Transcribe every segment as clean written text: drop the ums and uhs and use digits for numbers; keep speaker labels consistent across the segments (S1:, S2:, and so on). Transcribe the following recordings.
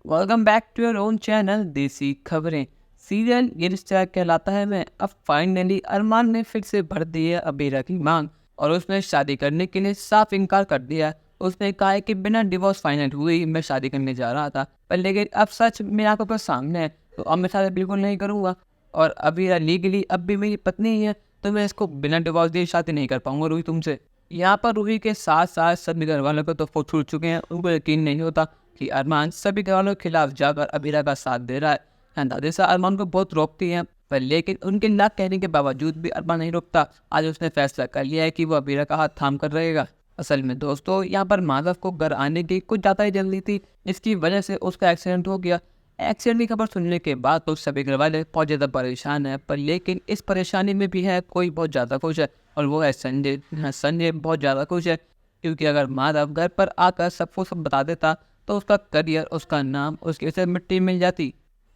S1: Welcome back to your own channel Desi Khabren. Serial ये रिश्ता कहलाता है मैं अब फाइनली अरमान ने फिर से भर दी है अबीरा की मांग और उसने शादी करने के लिए साफ इनकार कर दिया। उसने कहा है कि बिना डिवोर्स फाइनल हुए ही मैं शादी करने जा रहा था, पर लेकिन अब सच मेरी आंखों पर सामने है, तो अब मैं शादी बिल्कुल नहीं करूंगा। और अबीरा लीगली अब भी मेरी पत्नी ही है, तो मैं इसको बिना डिवोर्स दिए शादी नहीं कर पाऊंगा रूही तुमसे। यहाँ पर रूही के साथ साथ सभी घर वालों को तो फोट छूट चुके हैं। उनको यकीन नहीं होता कि अरमान सभी घरवालों के खिलाफ जाकर अबीरा का साथ दे रहा है। दादिसा अरमान को बहुत रोकती हैं, पर लेकिन उनके ना कहने के बावजूद भी अरमान नहीं रुकता। आज उसने फैसला कर लिया है कि वो अबीरा का हाथ थाम कर रहेगा। असल में दोस्तों, यहाँ पर माधव को घर आने की कुछ ज़्यादा ही जल्दी थी, इसकी वजह से उसका एक्सीडेंट हो गया। एक्सीडेंट की खबर सुनने के बाद तो सभी घर वाले बहुत ज़्यादा परेशान है, पर लेकिन इस परेशानी में भी है कोई बहुत ज़्यादा खुश है, और वो है संजय। संजय बहुत ज़्यादा खुश है, क्योंकि अगर माधव घर पर आकर सबको सब बता देता तो उसका करियर, उसका नाम उसके से मिट्टी मिल जाती,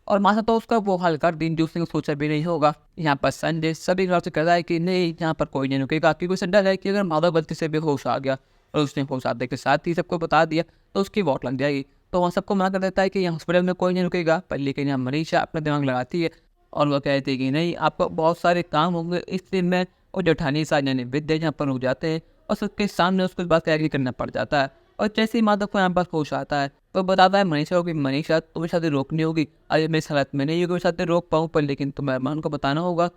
S1: और मासा तो उसका वो हाल कर दिन जो उसने सोचा भी नहीं होगा। यहाँ पर संजय सभी घर से कह रहा है कि नहीं, यहाँ पर कोई नहीं रुकेगा, क्योंकि उसे डर है कि अगर माधव गलती से बेहोश आ गया और उसने होश आने के साथ ही सबको बता दिया तो उसकी वोट लग जाएगी। तो वहाँ सबको मना कर देता है कि यहाँ हॉस्पिटल में कोई नहीं रुकेगा, पर लेकिन यहाँ मनीषा अपना दिमाग लगाती है और वह कहती है कि नहीं, आपको बहुत सारे काम होंगे, इसलिए मैं और जेठानी साथ यानी विद्या यहाँ पर रुक जाते हैं, और सबके सामने उसको इस बात का एग्री करना पड़ जाता है। और जैसे ही माधव को यहाँ पर होश आता है तो बताता है मनीषा को कि मनीषा तुम्हें शादी रोकनी होगी। अरे मेरी हालत में नहीं होगी मैं शादी रोक पाऊँ, पर लेकिन तुम्हें अरमान को बताना होगा।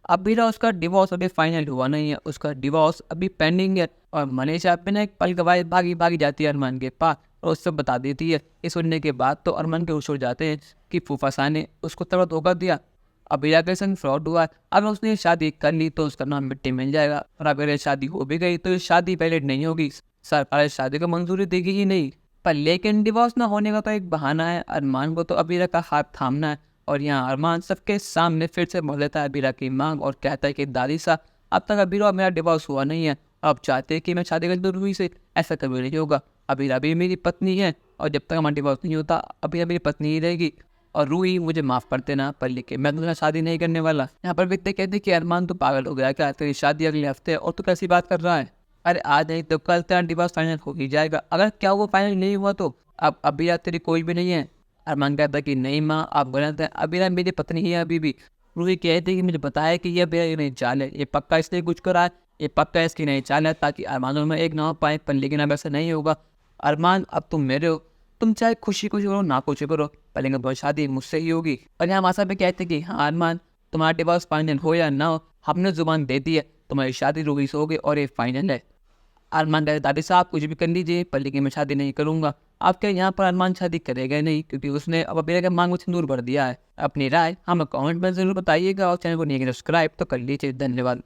S1: अभी ना उसका डिवोर्स अभी फाइनल हुआ नहीं है, उसका डिवोर्स अभी पेंडिंग है। और मनीषा बिना एक पल गवाए भागी भागी जाती है अरमान के पास और उससे बता देती है। ये सुनने के बाद तो अरमान के होश उड़ जाते हैं कि फूफा सा ने उसको तब धोखा दिया। अबीरा के संग फ्रॉड हुआ है, अगर उसने शादी कर ली तो उसका नाम मिट्टी मिल जाएगा, और अगर ये शादी हो भी गई तो ये शादी वैलिड नहीं होगी, सरकार इस शादी को मंजूरी देगी ही नहीं। पर लेकिन डिवोर्स ना होने का तो एक बहाना है, अरमान को तो अबीरा का हाथ थामना है। और यहाँ अरमान सबके सामने फिर से बोल देता है अबीरा की मांग और कहता है कि दादी सा, अब तक अबीरा और मेरा डिवोर्स हुआ नहीं है, अब चाहते हैं कि मैं शादी कर दूँ रूही से। ऐसा कभी नहीं होगा, अबीरा भी मेरी पत्नी है, और जब तक हमारा डिवोर्स नहीं होता अबीरा मेरी पत्नी ही रहेगी। और रूही मुझे माफ़ कर देना, पर लेकिन मैं तुझे शादी नहीं करने वाला। यहाँ पर वित्ते कहते कि अरमान तो पागल हो गया क्या, तेरी शादी अगले हफ्ते है और तू कैसी बात कर रहा है। अरे आज नहीं तो कल तेरा डिवोर्स फाइनल हो ही जाएगा, अगर क्या वो फाइनल नहीं हुआ तो अब अबीरा तेरी कोई भी नहीं है। अरमान कहता कि नहीं माँ, आप गलत हैं, अबीरा मेरी पत्नी ही है अभी भी। रूही कहती कि मुझे बताया कि ये अबीरा की नहीं चाल है, ये पक्का इसलिए कुछ करा है, ये पक्का इसकी नहीं चाल है ताकि अरमानों में एक ना हो पाए, पर लेकिन अब ऐसा नहीं होगा। अरमान अब तुम मेरे हो, तुम चाहे खुशी खुशी करो ना खुशी करो, पर लेकिन तुम्हारी शादी मुझसे ही होगी। और यहाँ मासा भी कहते कि हाँ अरमान, तुम्हारा डिवोर्स फाइनल हो या ना हो, हमने जुबान दे दी है, तुम्हारी शादी रूही से होगी और ये फाइनल है। अरमान कहते दादी साहब कुछ भी कर लीजिए, पर लेकिन मैं शादी नहीं करूंगा। आपके यहाँ पर अरमान शादी करेगा नहीं, क्योंकि उसने अब अबीरा के मांग में सिंदूर भर दिया है। अपनी राय हमें कमेंट में जरूर बताइएगा, और चैनल को नहीं किया सब्सक्राइब तो कर लीजिए। धन्यवाद।